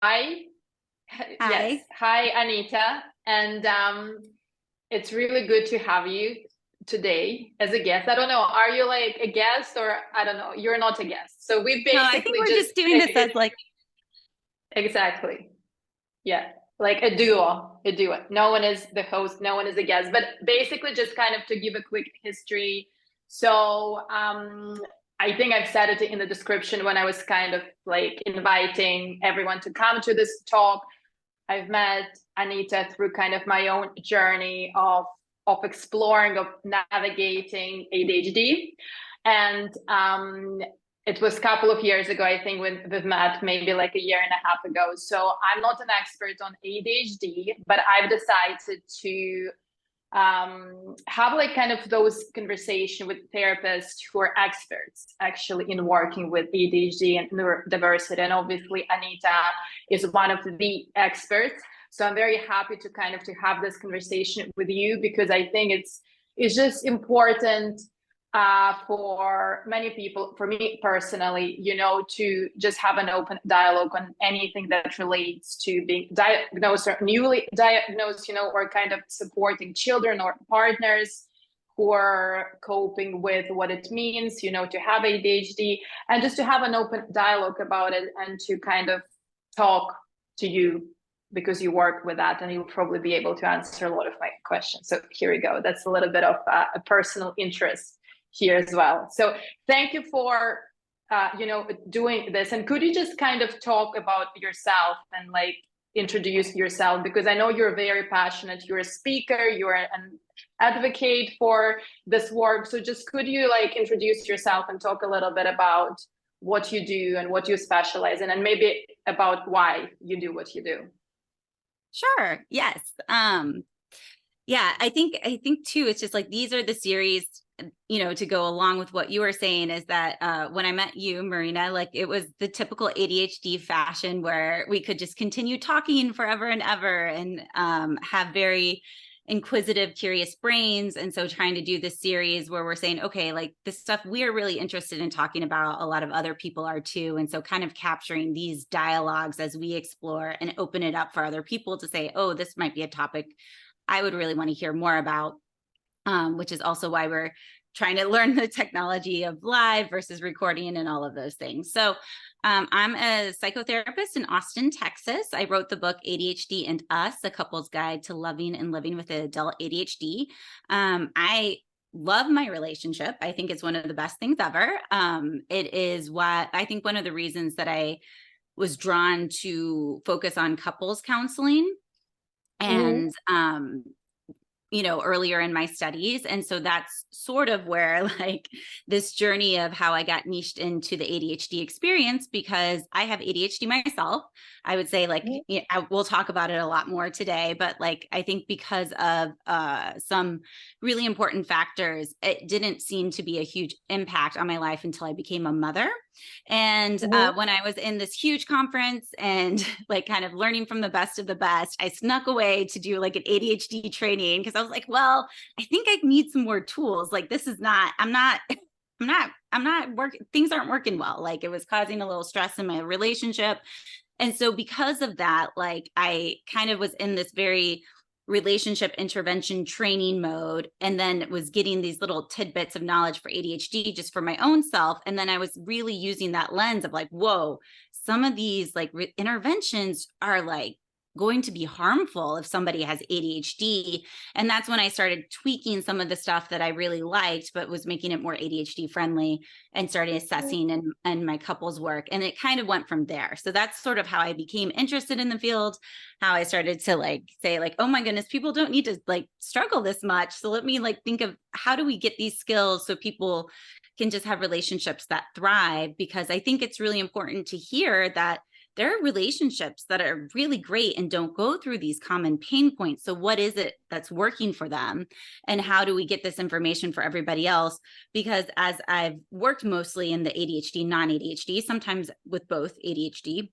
Hi. Yes. Hi. Hi, Anita. And it's really good to have you today as a guest. I don't know, are you like a guest or I don't know, you're not a guest. So we No, I think basically we're just just doing this as figured like, exactly. Yeah. Like a duo, a duo. No one is the host, no one is a guest, but basically just kind of to give a quick history. So, I think I've said it in the description when I was kind of like inviting everyone to come to this talk. I've met Anita through kind of my own journey of exploring, of navigating ADHD. And it was a couple of years ago, I think, when we've met, maybe like a year and a half ago. So I'm not an expert on ADHD, but I've decided to have like kind of those conversation with therapists who are experts actually in working with ADHD and neurodiversity. And obviously Anita is one of the experts. So I'm very happy to kind of to have this conversation with you because I think it's just important for many people, for me personally, to just have an open dialogue on anything that relates to being diagnosed or newly diagnosed, or kind of supporting children or partners who are coping with what it means, to have ADHD and just to have an open dialogue about it and to kind of talk to you because you work with that and you'll probably be able to answer a lot of my questions. So here we go. That's a little bit of a personal interest here as well. So thank you for doing this. And could you just kind of talk about yourself and like introduce yourself? Because I know you're very passionate. You're a speaker. You're an advocate for this work. So just could you like introduce yourself and talk a little bit about what you do and what you specialize in, and maybe about why you do what you do? sure. Yes. Yeah, I think too, it's just like these are the series, to go along with what you were saying is that when I met you, Marina, like it was the typical ADHD fashion where we could just continue talking forever and ever and have very inquisitive, curious brains. And so trying to do this series where we're saying, okay, like this stuff we're really interested in talking about, a lot of other people are too. And so kind of capturing these dialogues as we explore and open it up for other people to say, oh, this might be a topic I would really want to hear more about, which is also why we're trying to learn the technology of live versus recording and all of those things. So I'm a psychotherapist in Austin, Texas. I wrote the book ADHD and US, A Couple's Guide to Loving and Living with Adult ADHD. I love my relationship. I think it's one of the best things ever. It is what I think one of the reasons that I was drawn to focus on couples counseling Mm-hmm. and earlier in my studies. And so that's sort of where like this journey of how I got niched into the ADHD experience, because I have ADHD myself. I would say like, we'll talk about it a lot more today, but like, I think because of some really important factors, it didn't seem to be a huge impact on my life until I became a mother. And Mm-hmm. when I was in this huge conference and like kind of learning from the best of the best, I snuck away to do like an ADHD training because I was like, well, I think I need some more tools. Like this is not, I'm not working, things aren't working well. Like it was causing a little stress in my relationship. And so because of that, like I kind of was in this very relationship intervention training mode, and then was getting these little tidbits of knowledge for ADHD just for my own self. And then I was really using that lens of like, whoa, some of these like interventions are like going to be harmful if somebody has ADHD. And that's when I started tweaking some of the stuff that I really liked, but was making it more ADHD friendly, and started assessing and my couples work. And it kind of went from there. So that's sort of how I became interested in the field, how I started to like say like, oh my goodness, people don't need to like struggle this much. So let me like think of how do we get these skills so people can just have relationships that thrive? Because I think it's really important to hear that there are relationships that are really great and don't go through these common pain points. So what is it that's working for them? And how do we get this information for everybody else? Because as I've worked mostly in the ADHD, non-ADHD, sometimes with both ADHD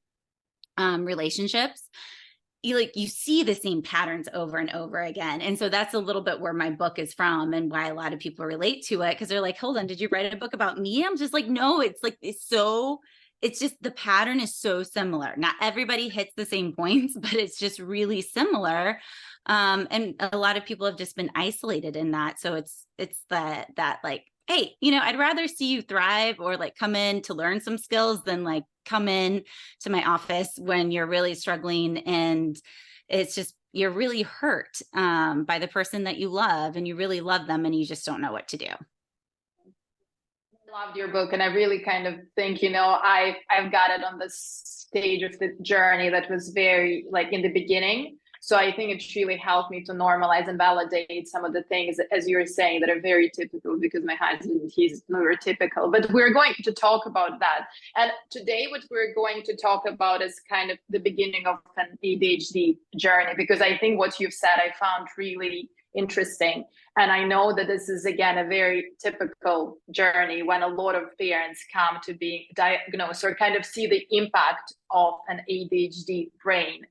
relationships, you see the same patterns over and over again. And so that's a little bit where my book is from and why a lot of people relate to it, because they're like, hold on, did you write a book about me? I'm just like, no, it's like, it's so it's just the pattern is so similar. Not everybody hits the same points, but it's just really similar. And a lot of people have just been isolated in that. So it's that like, hey, I'd rather see you thrive or like come in to learn some skills than like come in to my office when you're really struggling and it's just you're really hurt by the person that you love and you really love them and you just don't know what to do. Loved your book, and I really kind of think, I've got it on this stage of the journey that was very like in the beginning. So I think it really helped me to normalize and validate some of the things, as you were saying, that are very typical, because my husband, he's neurotypical. But we're going to talk about that. And today what we're going to talk about is kind of the beginning of an ADHD journey, because I think what you've said I found really interesting. And I know that this is, again, a very typical journey when a lot of parents come to being diagnosed or kind of see the impact of an ADHD brain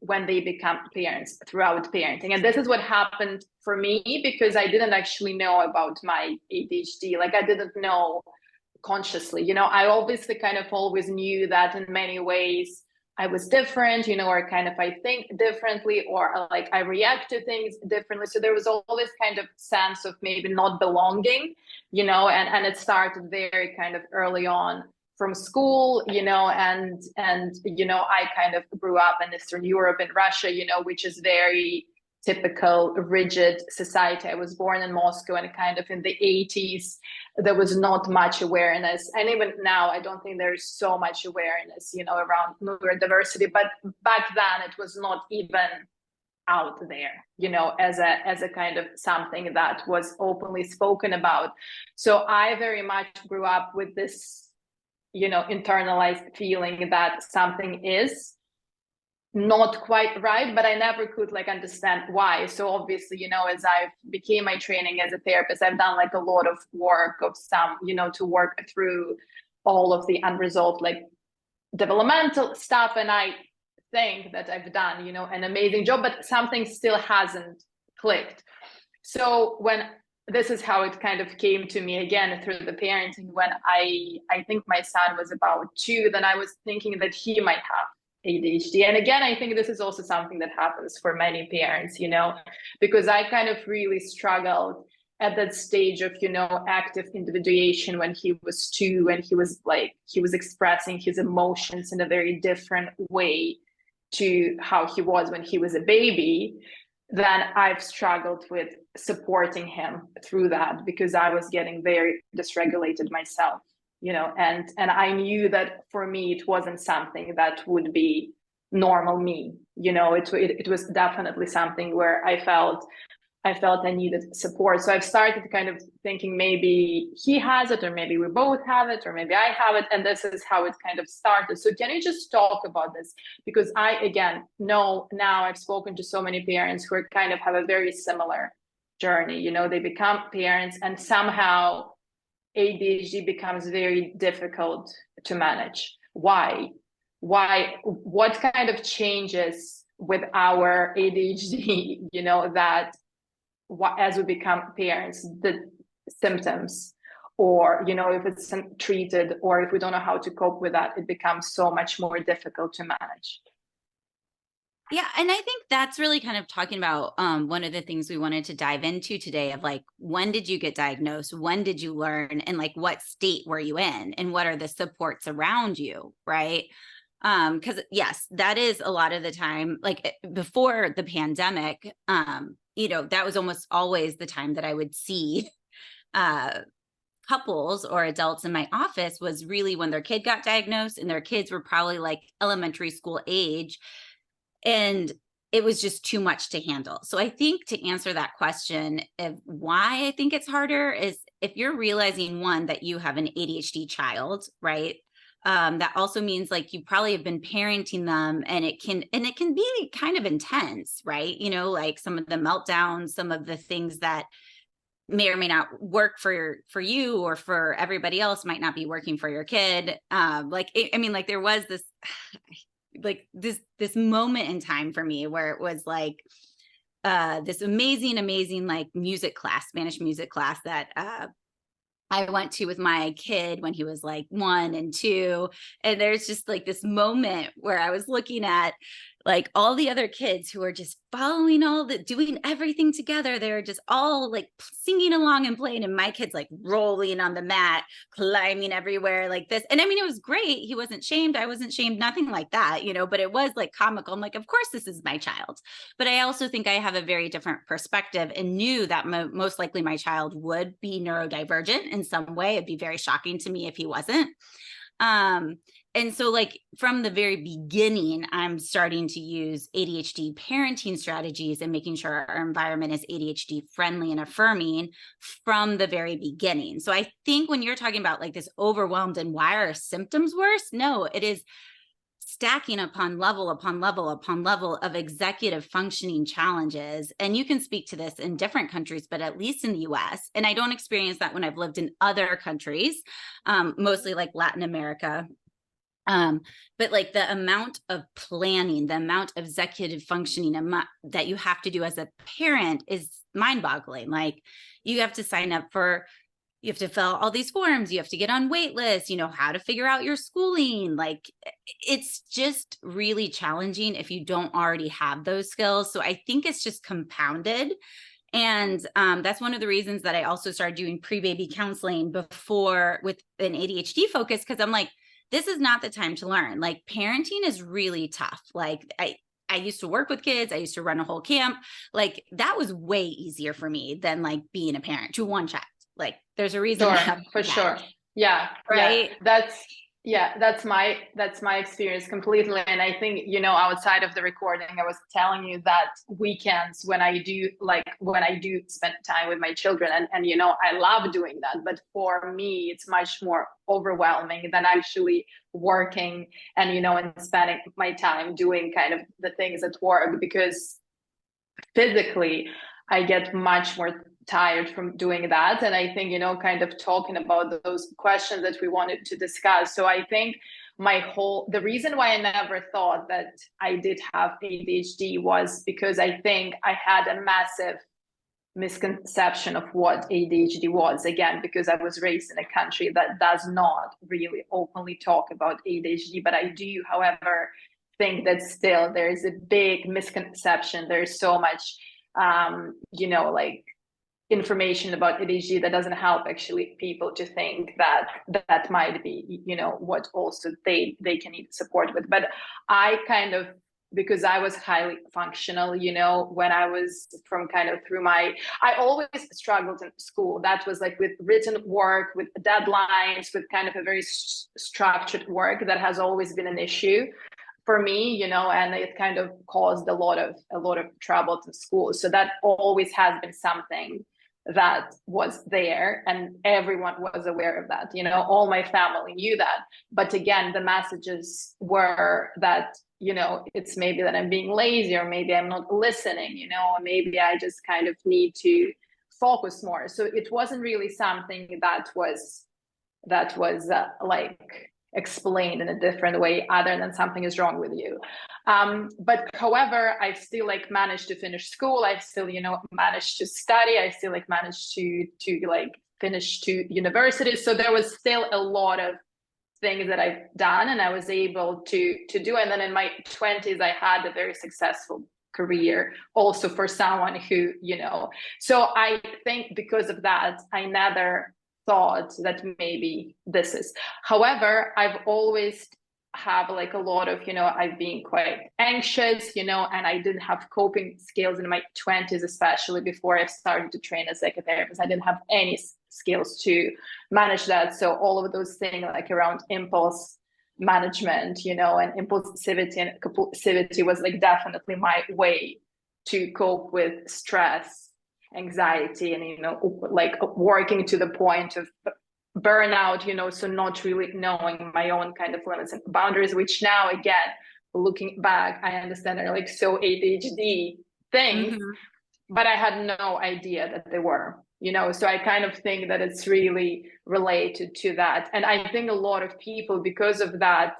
when they become parents throughout parenting. And this is what happened for me, because I didn't actually know about my ADHD. Like, I didn't know consciously, I obviously kind of always knew that in many ways I was different, or kind of I think differently, or like I react to things differently. So there was all this kind of sense of maybe not belonging, and it started very kind of early on from school, and I kind of grew up in Eastern Europe and Russia, which is very typical rigid society. I was born in Moscow, and kind of in the 80s, there was not much awareness. And even now, I don't think there's so much awareness, around neurodiversity. But back then, it was not even out there, as a kind of something that was openly spoken about. So I very much grew up with this, internalized feeling that something is not quite right, but I never could like understand why. So obviously, as I became my training as a therapist, I've done like a lot of work of some, to work through all of the unresolved like developmental stuff. And I think that I've done, an amazing job, but something still hasn't clicked. So this is how it kind of came to me again through the parenting. When I think my son was about 2, then I was thinking that he might have ADHD. And again, I think this is also something that happens for many parents, because I kind of really struggled at that stage of, active individuation when he was 2, and he was expressing his emotions in a very different way to how he was when he was a baby. Then I've struggled with supporting him through that, because I was getting very dysregulated myself. And I knew that for me, it wasn't something that would be normal me. It was definitely something where I felt I needed support. So I've started kind of thinking maybe he has it, or maybe we both have it, or maybe I have it. And this is how it kind of started. So can you just talk about this? Because I, again, know now I've spoken to so many parents who are kind of have a very similar journey. They become parents, and somehow ADHD becomes very difficult to manage. Why? What kind of changes with our ADHD, that as we become parents, the symptoms, or, if it's treated, or if we don't know how to cope with that, it becomes so much more difficult to manage. Yeah. And I think that's really kind of talking about one of the things we wanted to dive into today of like, when did you get diagnosed? When did you learn? And like, what state were you in? And what are the supports around you? Right. Because yes, that is a lot of the time, like before the pandemic, that was almost always the time that I would see couples or adults in my office, was really when their kid got diagnosed, and their kids were probably like elementary school age. And it was just too much to handle. So I think to answer that question of why I think it's harder is if you're realizing, one, that you have an ADHD child, right? That also means like you probably have been parenting them, and it can be kind of intense, right? Like some of the meltdowns, some of the things that may or may not work for you or for everybody else might not be working for your kid. There was this like this moment in time for me where it was like this amazing like music class, Spanish music class that I went to with my kid when he was like 1 and 2. And there's just like this moment where I was looking at like all the other kids who are just following doing everything together. They're just all like singing along and playing. And my kid's like rolling on the mat, climbing everywhere like this. And I mean, it was great. He wasn't shamed. I wasn't shamed, nothing like that, but it was like comical. I'm like, of course, this is my child. But I also think I have a very different perspective and knew that most likely my child would be neurodivergent in some way. It'd be very shocking to me if he wasn't. And so like from the very beginning, I'm starting to use ADHD parenting strategies and making sure our environment is ADHD friendly and affirming from the very beginning. So I think when you're talking about like this overwhelmed and why are symptoms worse? No, it is stacking upon level upon level upon level of executive functioning challenges. And you can speak to this in different countries, but at least in the US. And I don't experience that when I've lived in other countries, mostly like Latin America. But like the amount of planning, the amount of executive functioning that you have to do as a parent is mind-boggling. Like you have to sign up for, you have to fill out all these forms, you have to get on wait lists, how to figure out your schooling. Like it's just really challenging if you don't already have those skills. So I think it's just compounded. And that's one of the reasons that I also started doing pre-baby counseling before with an ADHD focus, because I'm like, this is not the time to learn. Like parenting is really tough. Like I used to work with kids. I used to run a whole camp. Like that was way easier for me than like being a parent to one child. Like there's a reason I Sure, have for that, sure. Yeah, right? that's my experience completely. And I think, outside of the recording, I was telling you that weekends when I do spend time with my children and I love doing that, but for me it's much more overwhelming than actually working and and spending my time doing kind of the things at work, because physically I get much more tired from doing that. And I think, kind of talking about those questions that we wanted to discuss. So I think the reason why I never thought that I did have ADHD was because I think I had a massive misconception of what ADHD was, again, because I was raised in a country that does not really openly talk about ADHD. But I do, however, think that still there is a big misconception. There's so much, like information about ADHD that doesn't help actually people to think that that might be, what also they can need support with. But I kind of, because I was highly functional, when I was from kind of through I always struggled in school. That was like with written work, with deadlines, with kind of a very structured work that has always been an issue for me, and it kind of caused a lot of trouble in school. So that always has been something that was there, and everyone was aware of that. All my family knew that. But again, the messages were that, it's maybe that I'm being lazy, or maybe I'm not listening, or maybe I just kind of need to focus more. So it wasn't really something that was like explained in a different way other than something is wrong with you. But however, I still like managed to finish school. I still, managed to study. I still like managed to like finish to university. So there was still a lot of things that I've done and I was able to do. And then in my 20s, I had a very successful career also for someone who, so I think because of that, I never thought that maybe this is. However, I've always have like a lot of, I've been quite anxious, and I didn't have coping skills in my 20s, especially before I started to train as psychotherapist. I didn't have any skills to manage that. So all of those things like around impulse management, and impulsivity and compulsivity was like definitely my way to cope with stress, anxiety, and like working to the point of burnout, so not really knowing my own kind of limits and boundaries, which now again, looking back, I understand are like so ADHD things, but I had no idea that they were, so I kind of think that it's really related to that. And I think a lot of people, because of that,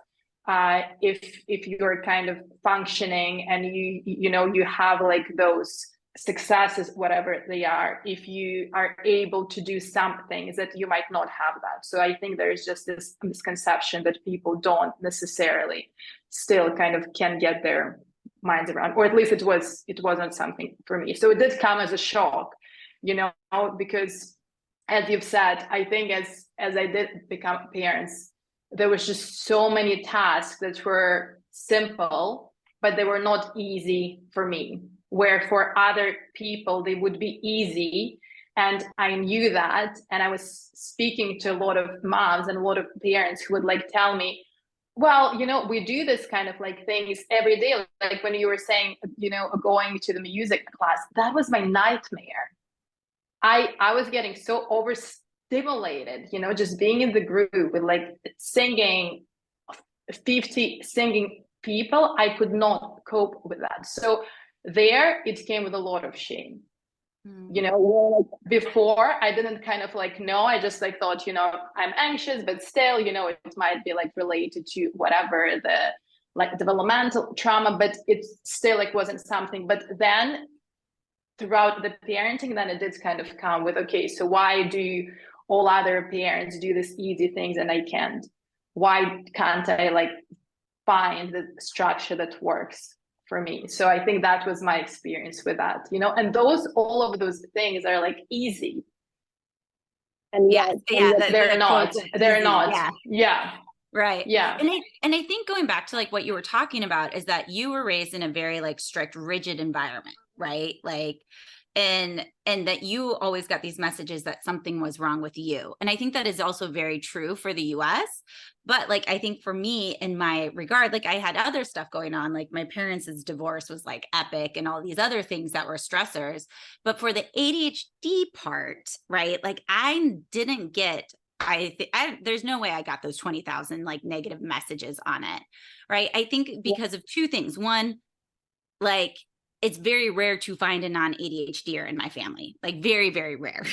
if you're kind of functioning and you have like those successes, whatever they are, if you are able to do some things that you might not have that. So I think there's just this misconception that people don't necessarily still kind of can get their minds around, or at least it wasn't something for me. So it did come as a shock, because as you've said, I think as I did become parents, there was just so many tasks that were simple, but they were not easy for me, where for other people they would be easy. And I knew that. And I was speaking to a lot of moms and a lot of parents who would like tell me, well, we do this kind of like things every day. Like when you were saying, going to the music class, that was my nightmare. I was getting so overstimulated, just being in the group with like singing 50 singing people. I could not cope with that. So there it came with a lot of shame. Before I didn't kind of like know, I just like thought, I'm anxious, but still, it might be like related to whatever the like developmental trauma, but it still like wasn't something. But then throughout the parenting, then it did kind of come with, okay, so why do all other parents do these easy things and I can't? Why can't I like find the structure that works for me? So I think that was my experience with that, and all of those things are like easy. And they're not. Yeah. Right. Yeah. And I think going back to like what you were talking about is that you were raised in a very like strict, rigid environment, right? Like, and that you always got these messages that something was wrong with you. And I think that is also very true for the US. But like, I think for me in my regard, like I had other stuff going on, like my parents' divorce was like epic and all these other things that were stressors. But for the ADHD part, right? Like I didn't get there's no way I got those 20,000 like negative messages on it. Right. I think because of two things. One, like it's very rare to find a non-ADHDer in my family, like very, very rare.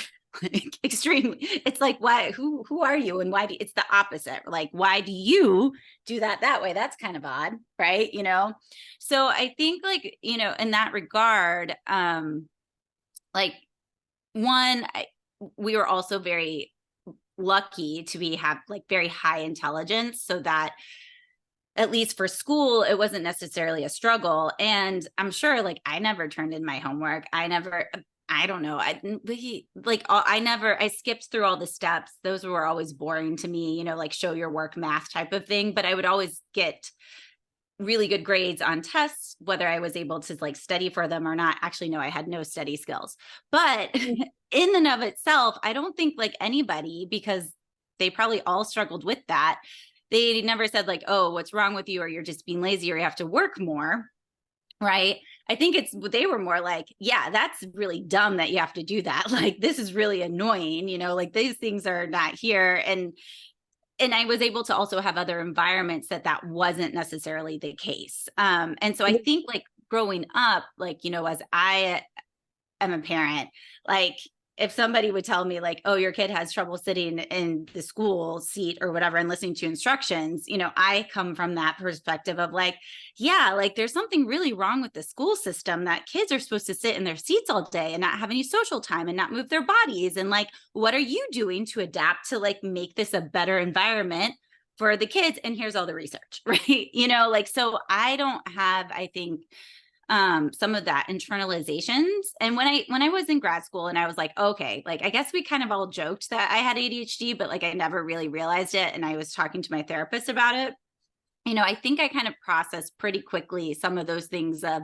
Like extremely. It's like, why, who are you? And why it's the opposite. Like, why do you do that way? That's kind of odd. Right. So I think like, in that regard, like one, we were also very lucky to have like very high intelligence, so that at least for school, it wasn't necessarily a struggle. And I'm sure like I never turned in my homework. I don't know. I skipped through all the steps. Those were always boring to me, like show your work math type of thing. But I would always get really good grades on tests, whether I was able to like study for them or not. Actually, no, I had no study skills. But in and of itself, I don't think like anybody, because they probably all struggled with that. They never said like, oh, what's wrong with you? Or you're just being lazy or you have to work more. Right. I think they were more like, yeah, that's really dumb that you have to do that. Like, this is really annoying, like these things are not here. And I was able to also have other environments that wasn't necessarily the case. And so I think like growing up, like, as I am a parent, like if somebody would tell me like, oh, your kid has trouble sitting in the school seat or whatever and listening to instructions, I come from that perspective of like, yeah, like there's something really wrong with the school system, that kids are supposed to sit in their seats all day and not have any social time and not move their bodies. And like, what are you doing to adapt to like make this a better environment for the kids? And here's all the research, right? Like, so I don't have, I think, some of that internalizations. And when I was in grad school and I was like, okay, like, I guess we kind of all joked that I had ADHD, but like, I never really realized it. And I was talking to my therapist about it. I think I kind of processed pretty quickly some of those things of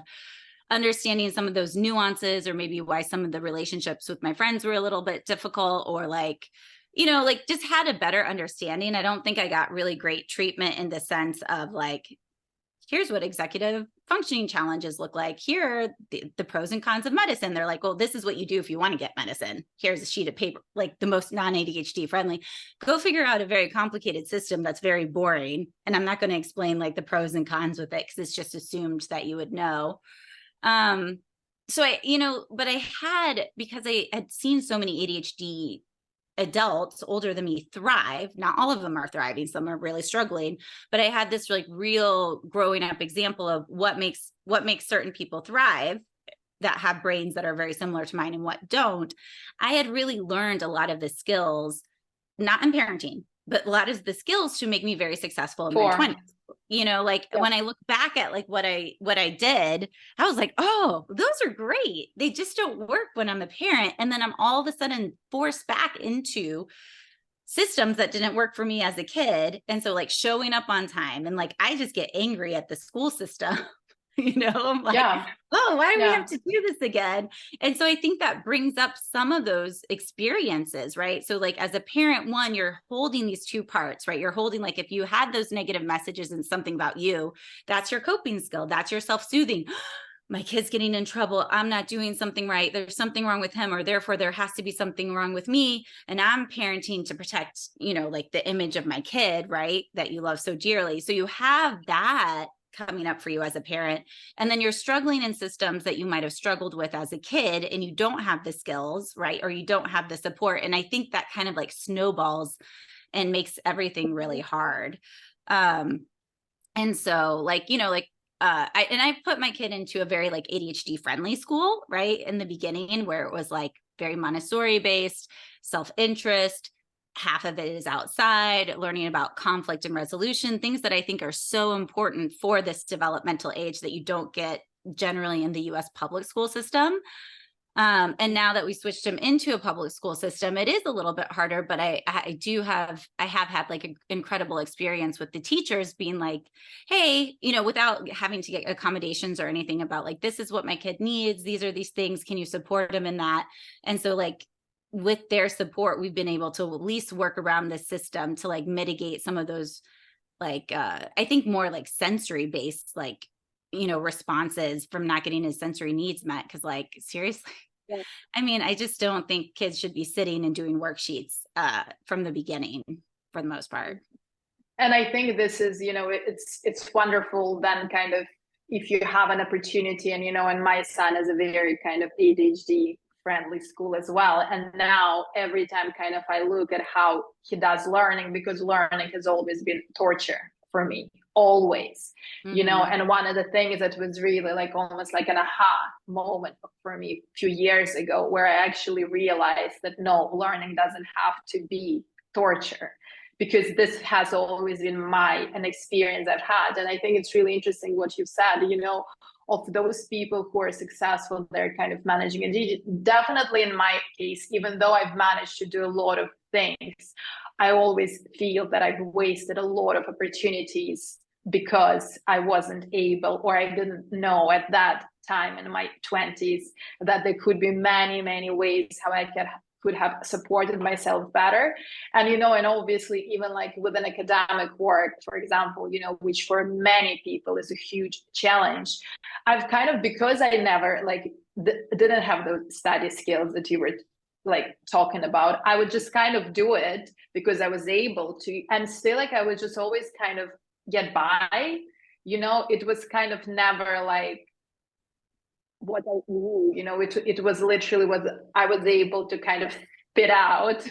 understanding some of those nuances, or maybe why some of the relationships with my friends were a little bit difficult, or like, like just had a better understanding. I don't think I got really great treatment in the sense of like, here's what executive functioning challenges look like. Here are the pros and cons of medicine. They're like, well, this is what you do if you want to get medicine. Here's a sheet of paper, like the most non-ADHD friendly. Go figure out a very complicated system that's very boring. And I'm not going to explain like the pros and cons with it, because it's just assumed that you would know. So but I because I had seen so many ADHD adults older than me thrive. Not all of them are thriving. Some are really struggling, but I had this like real growing up example of what makes certain people thrive that have brains that are very similar to mine and what don't, I had really learned a lot of the skills, not in parenting, but a lot of the skills to make me very successful in my 20s. You know, like when I look back at like what I did, I was like, oh, those are great. They just don't work when I'm a parent. And then I'm all of a sudden forced back into systems that didn't work for me as a kid. And so like showing up on time, and like I just get angry at the school system. You know, I'm like, oh, why do we have to do this again? And so I think that brings up some of those experiences, right? So like as a parent, one, you're holding these two parts, right? You're holding, like, if you had those negative messages and something about you, that's your coping skill. That's your self-soothing. My kid's getting in trouble. I'm not doing something right. There's something wrong with him, or therefore there has to be something wrong with me. And I'm parenting to protect, you know, like the image of my kid, right? That you love so dearly. So you have that coming up for you as a parent. And then you're struggling in systems that you might have struggled with as a kid, and you don't have the skills, right? Or you don't have the support. And I think that kind of like snowballs and makes everything really hard. And so like, you know, like, I put my kid into a very like ADHD friendly school, right? In the beginning, where it was like very Montessori based, self-interest. Half of it is outside, learning about conflict and resolution, things that I think are so important for this developmental age that you don't get generally in the US public school system. And now that we switched him into a public school system, it is a little bit harder, but I have had like an incredible experience with the teachers being like, hey, you know, without having to get accommodations or anything, about like, this is what my kid needs. These are these things. Can you support him in that? And so like, with their support, we've been able to at least work around the system to like mitigate some of those, like, I think more like sensory based, like, you know, responses from not getting his sensory needs met. Cause like, seriously, I mean, I just don't think kids should be sitting and doing worksheets from the beginning for the most part. And I think this is, you know, it's wonderful then kind of if you have an opportunity, and, you know, and my son is a very kind of ADHD friendly school as well. And now every time kind of I look at how he does learning, because learning has always been torture for me, always, you know. And one of the things that was really like almost like an aha moment for me a few years ago, where I actually realized that no, learning doesn't have to be torture, because this has always been an experience I've had. And I think it's really interesting what you've said, you know, of those people who are successful, they're kind of managing it. Definitely in my case, even though I've managed to do a lot of things, I always feel that I've wasted a lot of opportunities because I wasn't able, or I didn't know at that time in my 20s that there could be many, many ways how I could have supported myself better. And, you know, and obviously even like within academic work, for example, you know, which for many people is a huge challenge, I've kind of, because I never like didn't have the study skills that you were like talking about, I would just kind of do it because I was able to, and still like I would just always kind of get by, you know. It was kind of never like what I knew, you know. It was literally what I was able to kind of spit out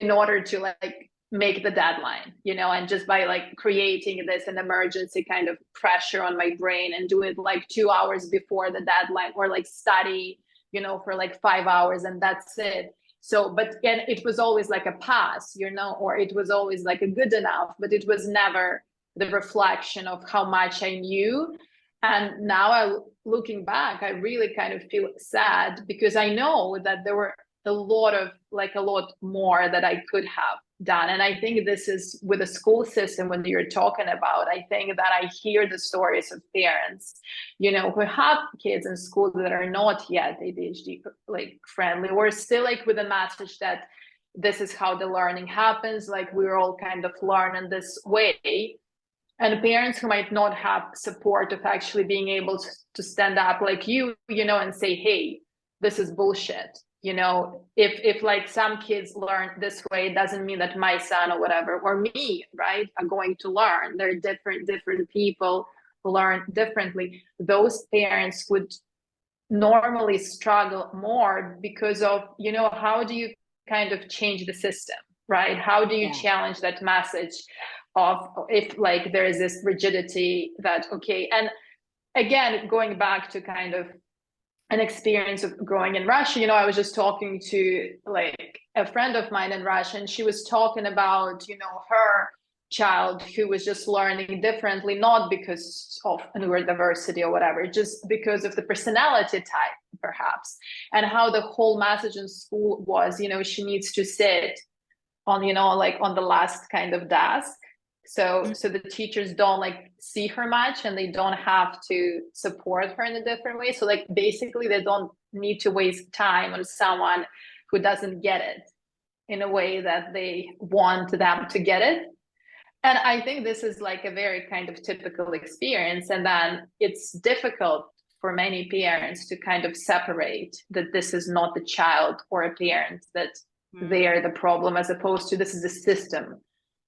in order to like make the deadline, you know. And just by like creating this an emergency kind of pressure on my brain and do it like 2 hours before the deadline, or like study, you know, for like 5 hours and that's it. So, but and it was always like a pass, you know, or it was always like a good enough, but it was never the reflection of how much I knew. And now looking back, I really kind of feel sad, because I know that there were a lot more that I could have done. And I think this is with the school system, when you're talking about, I think that I hear the stories of parents, you know, who have kids in school that are not yet ADHD like friendly, or still like with a message that this is how the learning happens, like we're all kind of learning this way. And parents who might not have support of actually being able to stand up like you know, and say, hey, this is bullshit. You know, if like some kids learn this way, it doesn't mean that my son or whatever, or me, right, are going to learn. They're different people learn differently. Those parents would normally struggle more because of, you know, how do you kind of change the system, right? How do you challenge that message of, if like there is this rigidity that, okay. And again, going back to kind of an experience of growing in Russia. I was just talking to like a friend of mine in Russia, and she was talking about, her child who was just learning differently, not because of neurodiversity or whatever, just because of the personality type, perhaps, and how the whole message in school was, she needs to sit on, like on the last kind of desk. So the teachers don't like see her much, and they don't have to support her in a different way. So like basically they don't need to waste time on someone who doesn't get it in a way that they want them to get it. And I think this is like a very kind of typical experience. And then it's difficult for many parents to kind of separate that this is not the child or a parent, that they are the problem, as opposed to this is a system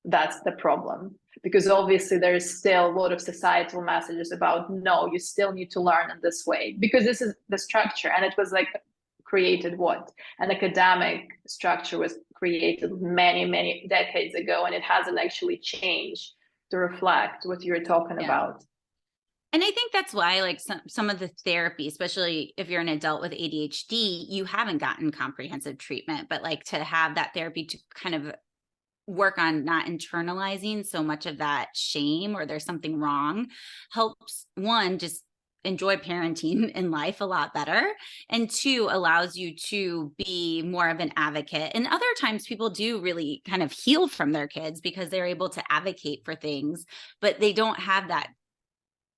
that's the problem. Because obviously there is still a lot of societal messages about, no, you still need to learn in this way, because this is the structure. And it was like created what? An academic structure was created many, many decades ago, and it hasn't actually changed to reflect what you're talking about. And I think that's why, like, some of the therapy, especially if you're an adult with ADHD, you haven't gotten comprehensive treatment, but like to have that therapy to kind of work on not internalizing so much of that shame or there's something wrong helps, one, just enjoy parenting in life a lot better, and two, allows you to be more of an advocate. And other times people do really kind of heal from their kids because they're able to advocate for things, but they don't have that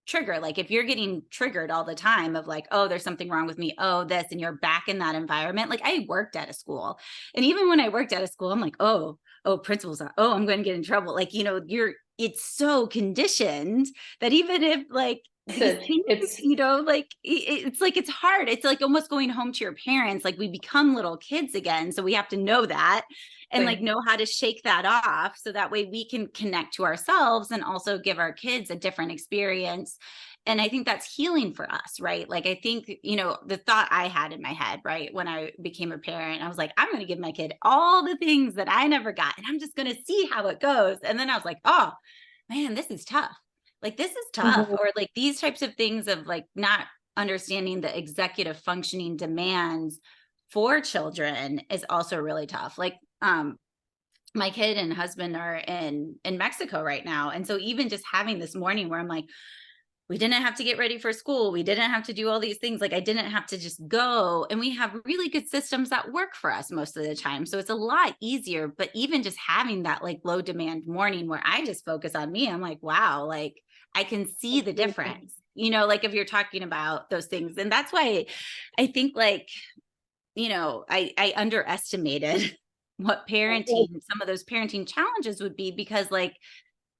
trigger. Like if you're getting triggered all the time of like, oh, there's something wrong with me, oh, this, and you're back in that environment. Like I worked at a school, and even when I worked at a school, I'm like, oh, principals are, oh, I'm going to get in trouble. Like, it's so conditioned that even if like these things, it's like, it's hard. It's like almost going home to your parents. Like we become little kids again. So we have to know that and like know how to shake that off, so that way we can connect to ourselves and also give our kids a different experience. And I think that's healing for us, right? Like, I think, the thought I had in my head, right, when I became a parent, I was like, I'm going to give my kid all the things that I never got, and I'm just going to see how it goes. And then I was like, oh man, this is tough. Like, this is tough. Or like these types of things of like not understanding the executive functioning demands for children is also really tough. Like, my kid and husband are in Mexico right now. And so even just having this morning where I'm like, we didn't have to get ready for school, we didn't have to do all these things. Like I didn't have to just go, and we have really good systems that work for us most of the time. So it's a lot easier. But even just having that like low demand morning where I just focus on me, I'm like, wow, like I can see the difference, like if you're talking about those things. And that's why I think like, I underestimated what parenting, some of those parenting challenges would be, because like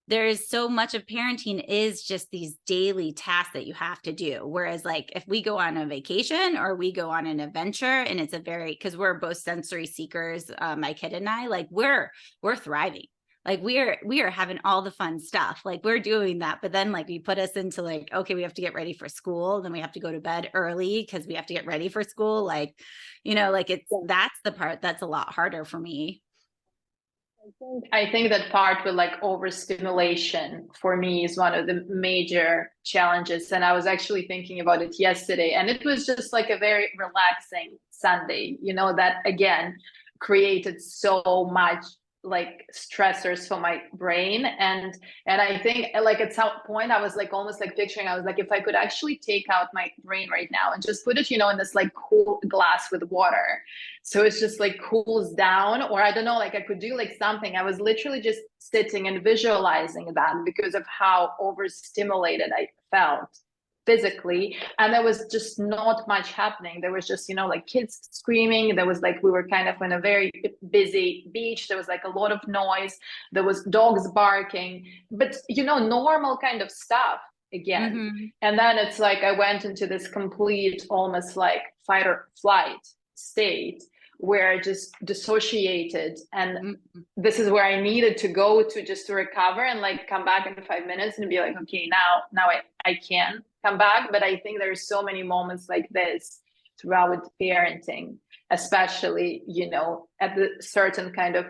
there is so much of parenting is just these daily tasks that you have to do. Whereas like if we go on a vacation or we go on an adventure, and it's because we're both sensory seekers, my kid and I, like we're thriving. Like we are having all the fun stuff. Like we're doing that. But then like you put us into like, okay, we have to get ready for school. Then we have to go to bed early because we have to get ready for school. Like, like that's the part that's a lot harder for me. I think that part with like overstimulation for me is one of the major challenges. And I was actually thinking about it yesterday, and it was just like a very relaxing Sunday, that again created so much like stressors for my brain. And I think like at some point I was like almost like picturing, I was like, if I could actually take out my brain right now and just put it, in this like cool glass with water, so it's just like cools down, or I don't know, like I could do like something. I was literally just sitting and visualizing that because of how overstimulated I felt physically. And there was just not much happening. There was just, like kids screaming. There was like, we were kind of in a very busy beach. There was like a lot of noise. There was dogs barking, but normal kind of stuff again. Mm-hmm. And then it's like I went into this complete almost like fight or flight state where I just dissociated. And this is where I needed to go to just to recover and like come back in 5 minutes and be like, okay, now I can come back. But I think there's so many moments like this throughout parenting, especially, at the certain kind of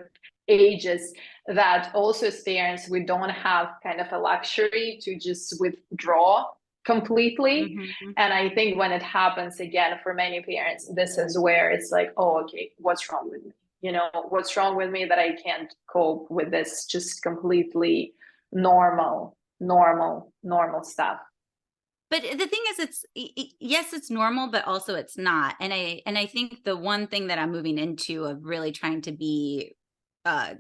ages, that also as parents, we don't have kind of a luxury to just withdraw completely. Mhm. And I think when it happens again for many parents, this is where it's like, oh, okay, what's wrong with me? What's wrong with me that I can't cope with this just completely normal stuff. But the thing is, yes, it's normal, but also it's not. And I think the one thing that I'm moving into of really trying to be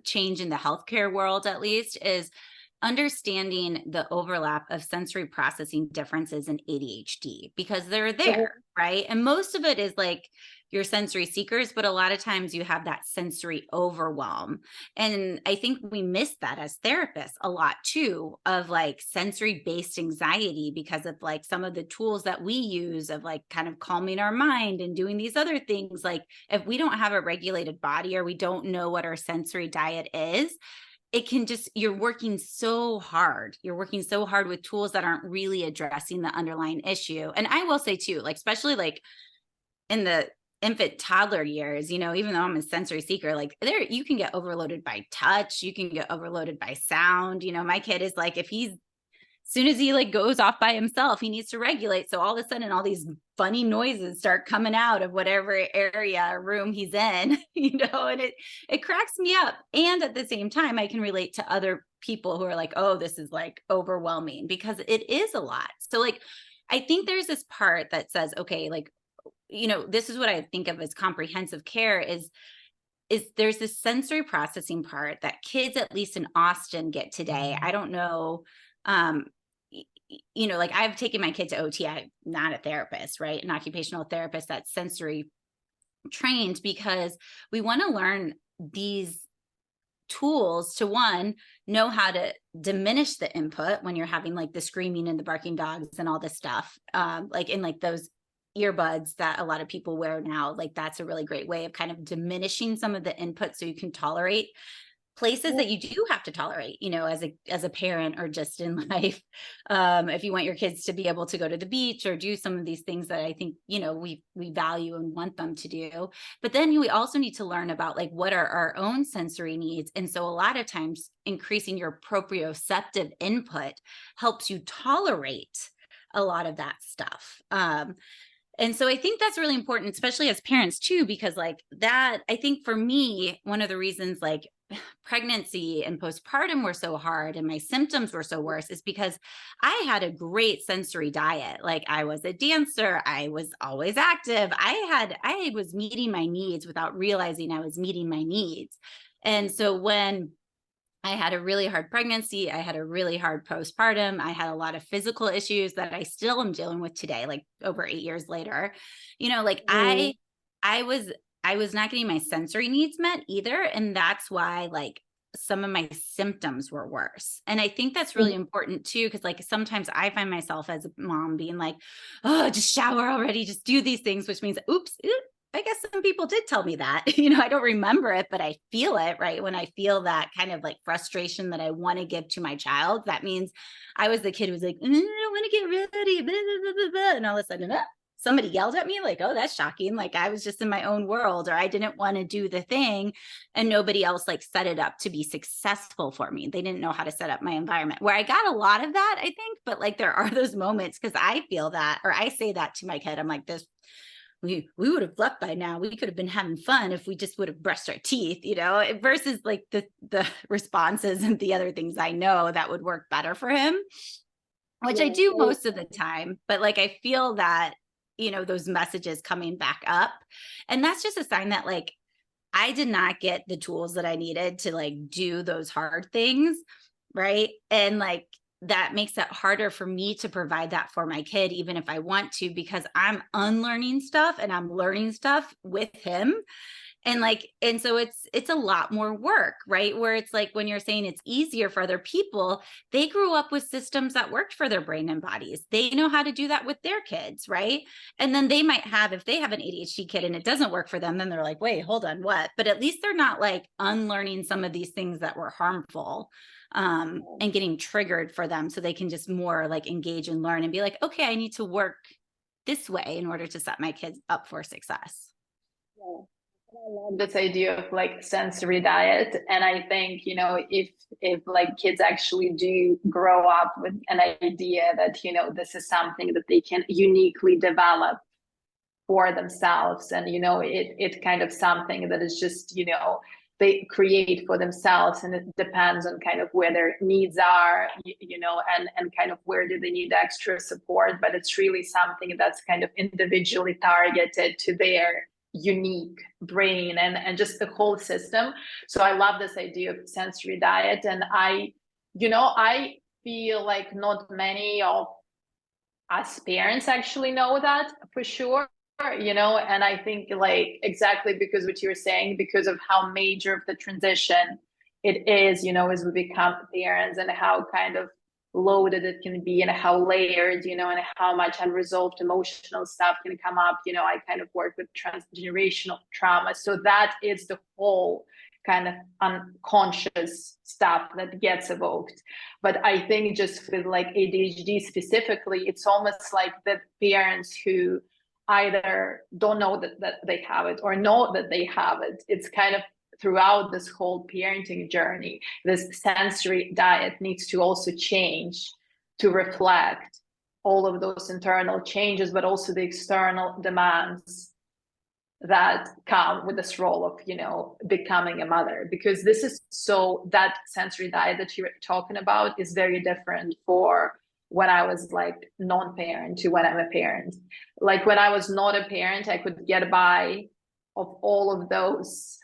change in the healthcare world, at least, is understanding the overlap of sensory processing differences in ADHD, because they're there, right? And most of it is like you're sensory seekers, but a lot of times you have that sensory overwhelm. And I think we miss that as therapists a lot too, of like sensory based anxiety, because of like some of the tools that we use of like kind of calming our mind and doing these other things. Like if we don't have a regulated body, or we don't know what our sensory diet is, it can just, you're working so hard with tools that aren't really addressing the underlying issue. And I will say too, like especially like in the infant toddler years, even though I'm a sensory seeker, like there, you can get overloaded by touch, you can get overloaded by sound. My kid is like, if he's, as soon as he like goes off by himself, he needs to regulate. So all of a sudden, all these funny noises start coming out of whatever area or room he's in, and it cracks me up. And at the same time, I can relate to other people who are like, oh, this is like overwhelming, because it is a lot. So like, I think there's this part that says, okay, like, this is what I think of as comprehensive care is there's this sensory processing part that kids, at least in Austin, get today. I don't know. Um, like I've taken my kid to OT. I'm not a therapist, right? An occupational therapist that's sensory trained, because we want to learn these tools to, one, know how to diminish the input when you're having like the screaming and the barking dogs and all this stuff. Like in like those earbuds that a lot of people wear now, like that's a really great way of kind of diminishing some of the input so you can tolerate places that you do have to tolerate, as a parent or just in life. If you want your kids to be able to go to the beach or do some of these things that I think, we value and want them to do. But then we also need to learn about like what are our own sensory needs. And so a lot of times increasing your proprioceptive input helps you tolerate a lot of that stuff. And so I think that's really important, especially as parents too, because like that, I think for me, one of the reasons like pregnancy and postpartum were so hard and my symptoms were so worse is because I had a great sensory diet. Like I was a dancer, I was always active. I was meeting my needs without realizing I was meeting my needs. And so when I had a really hard pregnancy, I had a really hard postpartum, I had a lot of physical issues that I still am dealing with today, like over 8 years later. Like I was not getting my sensory needs met either. And that's why like some of my symptoms were worse. And I think that's really important too, because like sometimes I find myself as a mom being like, oh, just shower already, just do these things, which means, oops, I guess some people did tell me that. I don't remember it, but I feel it, right? When I feel that kind of like frustration that I want to give to my child, that means I was the kid who was like, I don't want to get ready, blah, blah, blah, blah. And all of a sudden, somebody yelled at me like, oh, that's shocking. Like I was just in my own world, or I didn't want to do the thing. And nobody else like set it up to be successful for me. They didn't know how to set up my environment, where I got a lot of that, I think. But like there are those moments, because I feel that, or I say that to my kid. I'm like, we would have left by now. We could have been having fun if we just would have brushed our teeth, versus like the responses and the other things I know that would work better for him, which I do most of the time. But like, I feel that, those messages coming back up, and that's just a sign that like, I did not get the tools that I needed to like do those hard things. Right. And like, that makes it harder for me to provide that for my kid, even if I want to, because I'm unlearning stuff and I'm learning stuff with him. And so it's a lot more work, right? Where it's like, when you're saying it's easier for other people, they grew up with systems that worked for their brain and bodies. They know how to do that with their kids, right? And then they might have, if they have an ADHD kid and it doesn't work for them, then they're like, wait, hold on, what? But at least they're not like unlearning some of these things that were harmful, and getting triggered for them, so they can just more like engage and learn and be like, okay, I need to work this way in order to set my kids up for success. I love this idea of like sensory diet. And I think, if like kids actually do grow up with an idea that, this is something that they can uniquely develop for themselves, and it kind of something that is just, they create for themselves, and it depends on kind of where their needs are, and kind of where do they need extra support, but it's really something that's kind of individually targeted to their unique brain and just the whole system. So I love this idea of sensory diet. And I feel like not many of us parents actually know that for sure, and I think like exactly because what you're saying, because of how major of the transition it is, as we become parents, and how kind of loaded it can be, and how layered, and how much unresolved emotional stuff can come up. I kind of work with transgenerational trauma, so that is the whole kind of unconscious stuff that gets evoked. But I think just with like ADHD specifically, it's almost like the parents who either don't know that they have it, or know that they have it. It's kind of throughout this whole parenting journey, this sensory diet needs to also change to reflect all of those internal changes, but also the external demands that come with this role of becoming a mother. Because this is so, that sensory diet that you're talking about is very different for when I was like non-parent to when I'm a parent. Like when I was not a parent, I could get by of all of those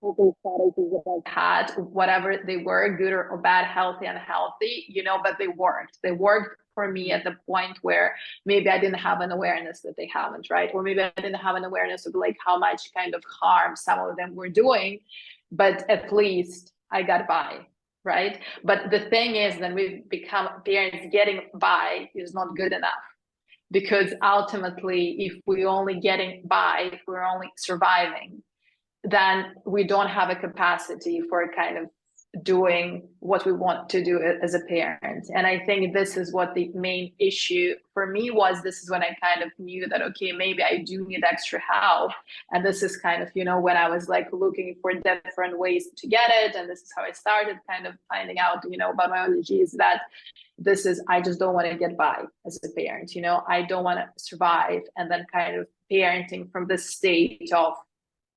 coping strategies that I had, whatever they were, good or bad, healthy, unhealthy, but they worked. They worked for me at the point where maybe I didn't have an awareness that they haven't, right? Or maybe I didn't have an awareness of like how much kind of harm some of them were doing, but at least I got by, right? But the thing is, then we become parents, getting by is not good enough. Because ultimately, if we're only getting by, if we're only surviving, then we don't have a capacity for kind of doing what we want to do as a parent. And I think this is what the main issue for me was. This is when I kind of knew that, okay, maybe I do need extra help. And this is kind of, when I was like looking for different ways to get it. And this is how I started kind of finding out, about biology, is that this is, I just don't want to get by as a parent, I don't want to survive. And then kind of parenting from the state of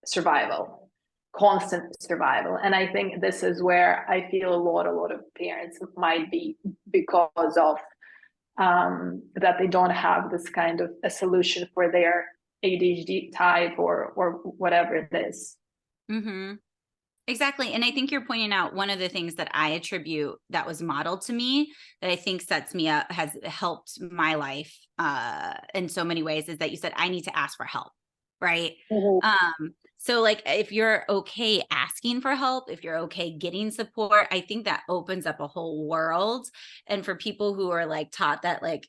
survival, constant survival. And I think this is where I feel a lot of parents might be, because of that they don't have this kind of a solution for their ADHD type or whatever it is. Mm-hmm. Exactly. And I think you're pointing out one of the things that I attribute that was modeled to me that I think sets me up, has helped my life in so many ways, is that you said, I need to ask for help. Right. Mm-hmm. So like, if you're okay asking for help, if you're okay getting support, I think that opens up a whole world. And for people who are like taught that like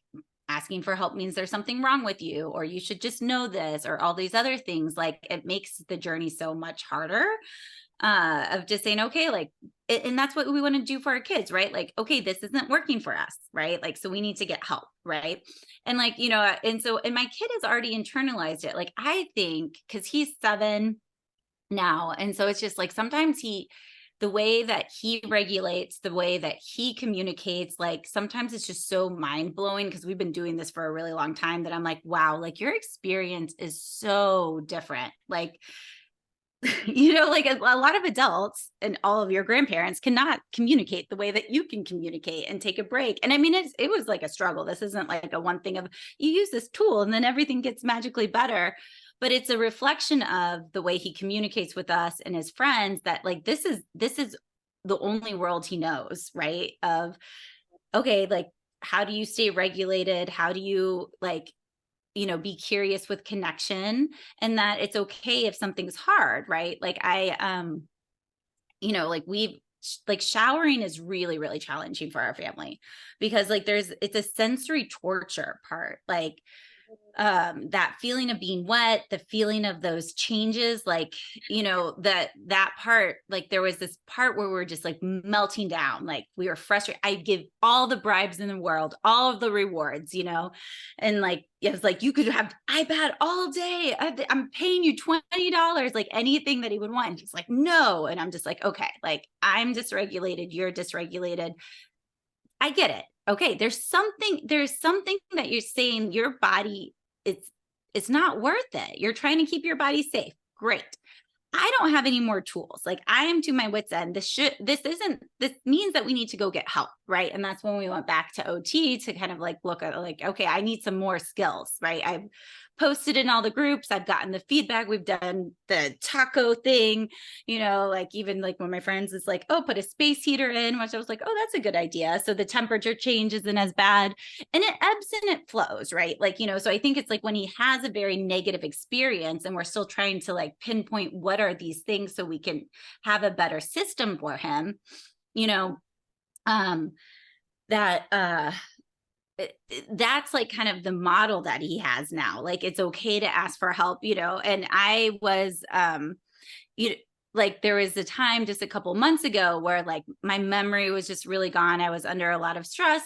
asking for help means there's something wrong with you, or you should just know this, or all these other things, like it makes the journey so much harder of just saying, okay, like, and that's what we want to do for our kids, right? Like, okay, this isn't working for us, right? Like, so we need to get help, right? And like, and my kid has already internalized it. Like, I think, because he's 7 now. And so it's just like, sometimes the way that he regulates, the way that he communicates, like sometimes it's just so mind blowing, because we've been doing this for a really long time, that I'm like, wow, like your experience is so different. Like, like a lot of adults and all of your grandparents cannot communicate the way that you can communicate and take a break. And I mean, it was like a struggle. This isn't like a one thing of you use this tool and then everything gets magically better. But it's a reflection of the way he communicates with us and his friends, that like, this is the only world he knows, right? Of, okay, like, how do you stay regulated? How do you like, be curious with connection, and that it's okay if something's hard, right? Like like showering is really, really challenging for our family, because like it's a sensory torture part. Like that feeling of being wet, the feeling of those changes, like, that part, like there was this part where we were just like melting down, like we were frustrated. I'd give all the bribes in the world, all of the rewards, and like, it was like, you could have iPad all day. I'm paying you $20, like anything that he would want. And he's like, no. And I'm just like, okay, like I'm dysregulated. You're dysregulated. I get it. Okay. There's something that you're saying your body, it's not worth it. You're trying to keep your body safe. Great. I don't have any more tools. Like I am to my wit's end. This means that we need to go get help. Right. And that's when we went back to OT to kind of like look at like, okay, I need some more skills. Right. I've posted in all the groups. I've gotten the feedback. We've done the taco thing, like even like when my friends is like, oh, put a space heater in, which I was like, oh, that's a good idea. So the temperature change isn't as bad, and it ebbs and it flows. Right. Like, so I think it's like when he has a very negative experience and we're still trying to like pinpoint what are these things so we can have a better system for him, that's like kind of the model that he has now. Like, it's okay to ask for help, and I was, like there was a time just a couple months ago where like my memory was just really gone. I was under a lot of stress.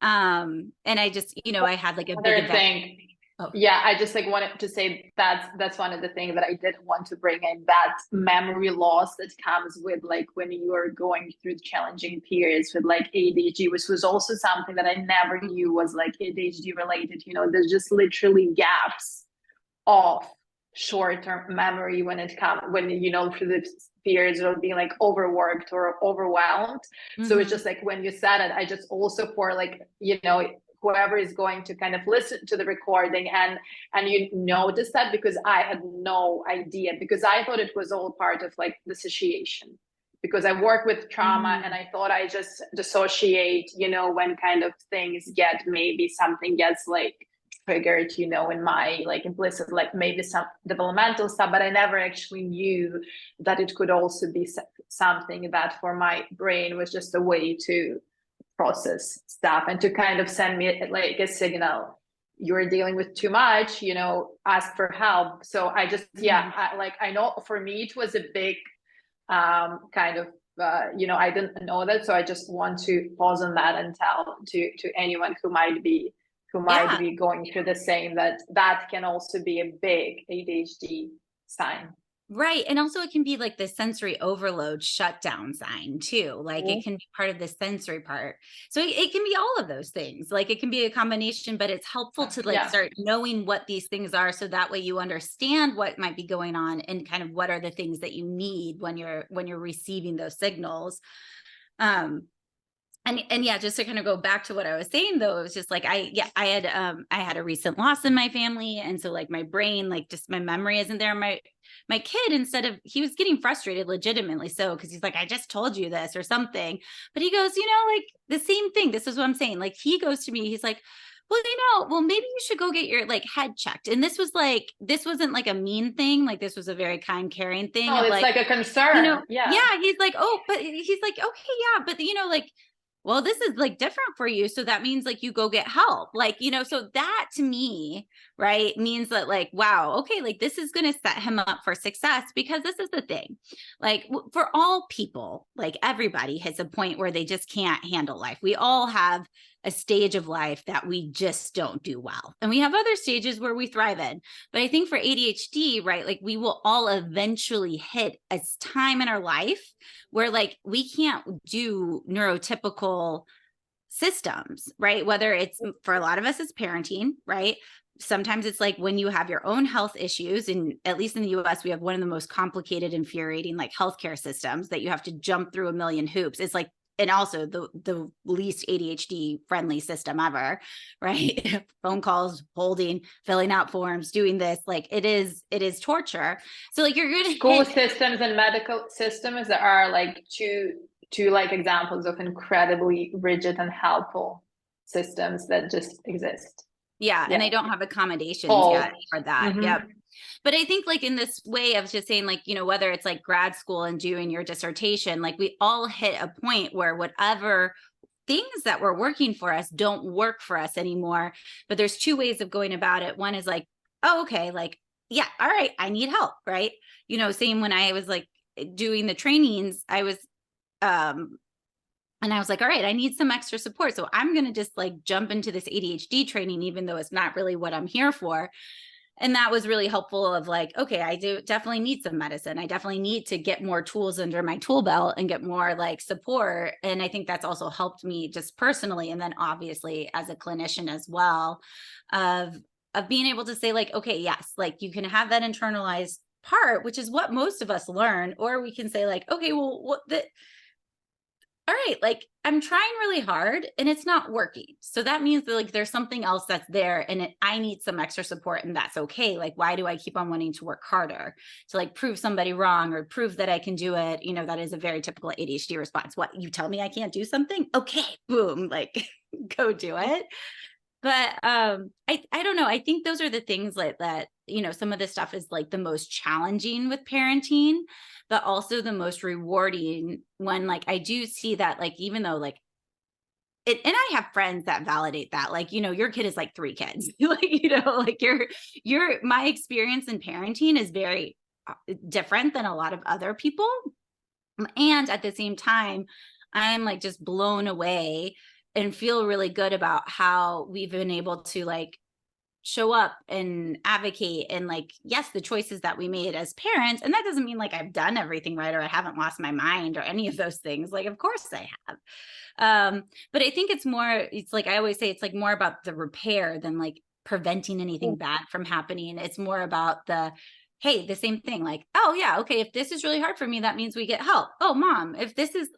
And I just, I had like a big event. Oh. Yeah, I just like wanted to say that's one of the things that I did want to bring in, that memory loss that comes with like when you are going through challenging periods with like ADHD, which was also something that I never knew was like ADHD related. There's just literally gaps of short-term memory when it comes through the periods of being like overworked or overwhelmed. Mm-hmm. So it's just like when you said it, I just also for like whoever is going to kind of listen to the recording and you notice that, because I had no idea, because I thought it was all part of like dissociation, because I work with trauma and I thought I just dissociate, when kind of things get, maybe something gets like triggered, in my like implicit, like maybe some developmental stuff, but I never actually knew that it could also be something that for my brain was just a way to process stuff and to kind of send me like a signal, you're dealing with too much, ask for help. So I just, I know for me it was a big kind of, I didn't know that. So I just want to pause on that and tell to anyone who might be going through the same, that can also be a big ADHD sign. Right. And also it can be like the sensory overload shutdown sign too. Like it can be part of the sensory part. So it can be all of those things. Like it can be a combination, but it's helpful to like start knowing what these things are. So that way you understand what might be going on and kind of what are the things that you need when you're receiving those signals. And yeah, just to kind of go back to what I was saying though, it was just like, I had a recent loss in my family. And so like my brain, like just my memory isn't there. My kid, he was getting frustrated legitimately. So, cause he's like, I just told you this or something, but he goes, like the same thing. This is what I'm saying. Like he goes to me, he's like, well, maybe you should go get your like head checked. And this wasn't like a mean thing. Like this was a very kind, caring thing. Oh, it's like a concern. Yeah. He's like, oh, but he's like, okay, yeah. But like, well, this is like different for you. So that means like you go get help, like, so that to me, right, means that like, wow, okay, like this is going to set him up for success, because this is the thing, like for all people, like everybody hits a point where they just can't handle life. We all have a stage of life that we just don't do well. And we have other stages where we thrive in. But I think for ADHD, right, like we will all eventually hit a time in our life where like we can't do neurotypical systems, right? Whether it's, for a lot of us, it's parenting, right? Sometimes it's like when you have your own health issues, and at least in the US, we have one of the most complicated, infuriating like healthcare systems that you have to jump through a million hoops. It's like, and also the least ADHD friendly system ever, right? Phone calls, holding, filling out forms, doing this, like it is torture. So like you're going to school systems and medical systems are like two like examples of incredibly rigid and helpful systems that just exist. Yeah. And they don't have accommodations yet for that. Mm-hmm. Yep. But I think like in this way of just saying like, whether it's like grad school and doing your dissertation, like we all hit a point where whatever things that were working for us don't work for us anymore. But there's two ways of going about it. One is like, oh, okay, like, yeah, all right, I need help, right? Same when I was like doing the trainings, and I was like, all right, I need some extra support. So I'm going to just like jump into this ADHD training, even though it's not really what I'm here for. And that was really helpful of like, okay, I do definitely need some medicine. I definitely need to get more tools under my tool belt and get more like support. And I think that's also helped me just personally. And then obviously as a clinician as well, of being able to say like, okay, yes, like you can have that internalized part, which is what most of us learn, or we can say like, okay, well, all right, like I'm trying really hard and it's not working. So that means that like there's something else that's there and I need some extra support, and that's okay. Like, why do I keep on wanting to work harder to like prove somebody wrong or prove that I can do it? That is a very typical ADHD response. What, you tell me I can't do something? Okay, boom, like go do it. But I don't know. I think those are the things like that, some of this stuff is like the most challenging with parenting, but also the most rewarding when like I do see that, like, even though like it, and I have friends that validate that, like, your kid is like 3 kids, like, like my experience in parenting is very different than a lot of other people. And at the same time, I'm like just blown away and feel really good about how we've been able to like show up and advocate, and like, yes, the choices that we made as parents. And that doesn't mean like I've done everything right or I haven't lost my mind or any of those things. Like, of course I have. But I think it's like I always say, it's like more about the repair than like preventing anything bad from happening. It's more about hey, the same thing, like, oh yeah, okay, if this is really hard for me, that means we get help. Oh, mom, if this is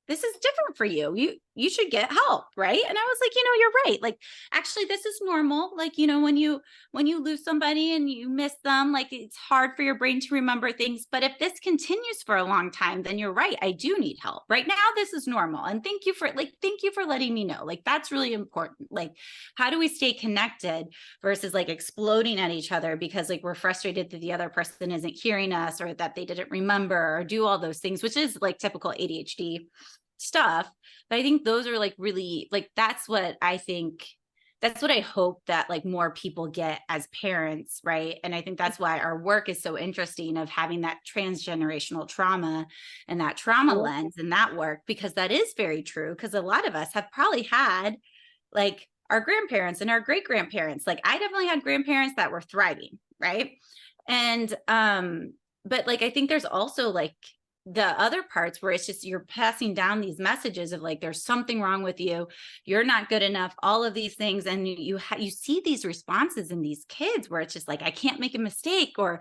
different for you, you should get help, right? And I was like, you're right. Like, actually, this is normal. Like, when you lose somebody and you miss them, like it's hard for your brain to remember things. But if this continues for a long time, then you're right. I do need help. Right now, this is normal. And thank you for letting me know. Like, that's really important. Like, how do we stay connected versus like exploding at each other because like we're frustrated that the other person isn't hearing us or that they didn't remember or do all those things, which is like typical ADHD stuff. But I think those are like really like, that's what I hope that like more people get as parents, right? And I think that's why our work is so interesting, of having that transgenerational trauma and that trauma lens and that work, because that is very true. Because a lot of us have probably had like our grandparents and our great grandparents. Like, I definitely had grandparents that were thriving, right? And but like I think there's also like the other parts where it's just you're passing down these messages of like, there's something wrong with you, you're not good enough, all of these things. And you see these responses in these kids where it's just like, I can't make a mistake, or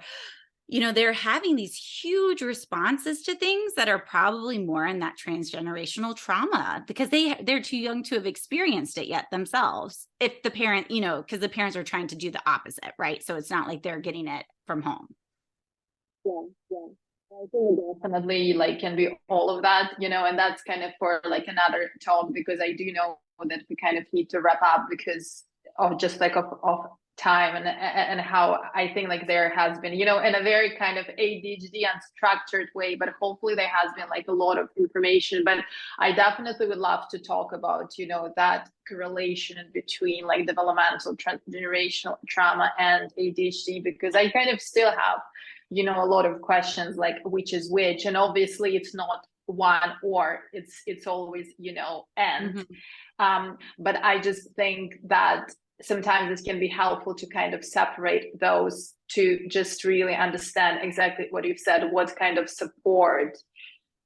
they're having these huge responses to things that are probably more in that transgenerational trauma because they're too young to have experienced it yet themselves. If the parent, because the parents are trying to do the opposite, right? So it's not like they're getting it from home. Yeah. I think it definitely like can be all of that, and that's kind of for like another talk, because I do know that we kind of need to wrap up because of just like of time and how I think like there has been, in a very kind of ADHD unstructured way, but hopefully there has been like a lot of information. But I definitely would love to talk about, that correlation between like developmental transgenerational trauma and ADHD, because I kind of still have a lot of questions like which is which, and obviously it's not one or, it's always and but I just think that sometimes it can be helpful to kind of separate those to just really understand exactly what you've said, what kind of support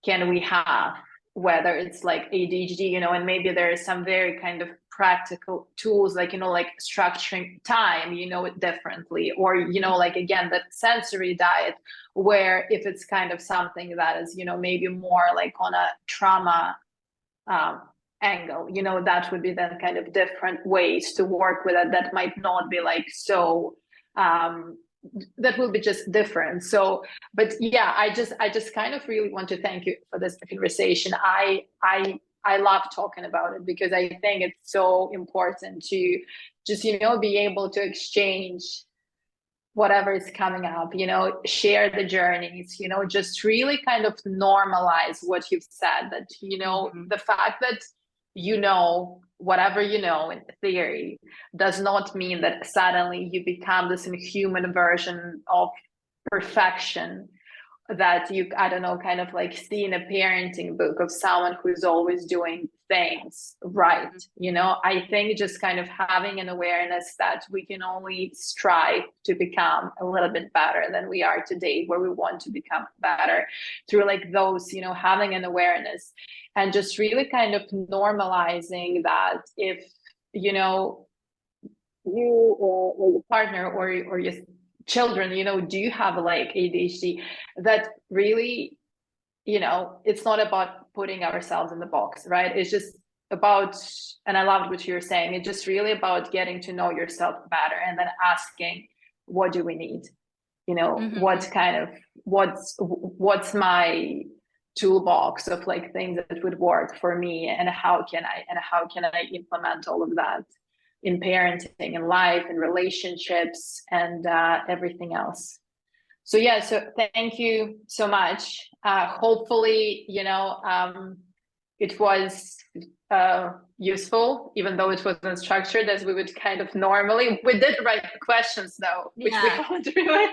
can we have, whether it's like ADHD, and maybe there is some very kind of practical tools, like, like structuring time, differently, or, like, again, that sensory diet, where if it's kind of something that is, maybe more like on a trauma angle, that would be then kind of different ways to work with it that might not be like so that will be just different. So, but yeah, I just kind of really want to thank you for this conversation. I love talking about it because I think it's so important to just, be able to exchange whatever is coming up, share the journeys, just really kind of normalize what you've said, that, the fact that you know, whatever you know in theory does not mean that suddenly you become this inhuman version of perfection that you, I don't know, kind of like see in a parenting book of someone who's always doing things right. You know, I think just kind of having an awareness that we can only strive to become a little bit better than we are today, where we want to become better through like those, you know, having an awareness and just really kind of normalizing that if, you know, you or your partner or your children, you know, do have like ADHD, that really, you know, it's not about putting ourselves in the box, right? It's just about, and I loved what you were saying, it's just really about getting to know yourself better and then asking, what do we need? You know, what kind of, what's my toolbox of like things that would work for me, and how can I implement all of that in parenting and life and relationships and everything else. So yeah, so thank you so much. Hopefully, you know, it was useful, even though it wasn't structured as we would kind of normally. We did write questions though, which we haven't really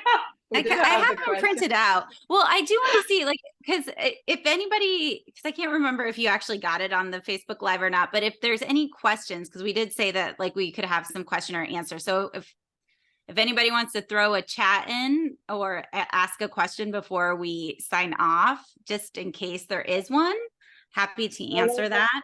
I have them printed out. Well, I do want to see, like, because if anybody, because I can't remember if you actually got it on the Facebook Live or not, but if there's any questions, because we did say that like we could have some question or answer. So if anybody wants to throw a chat in or ask a question before we sign off, just in case there is one, happy to answer that.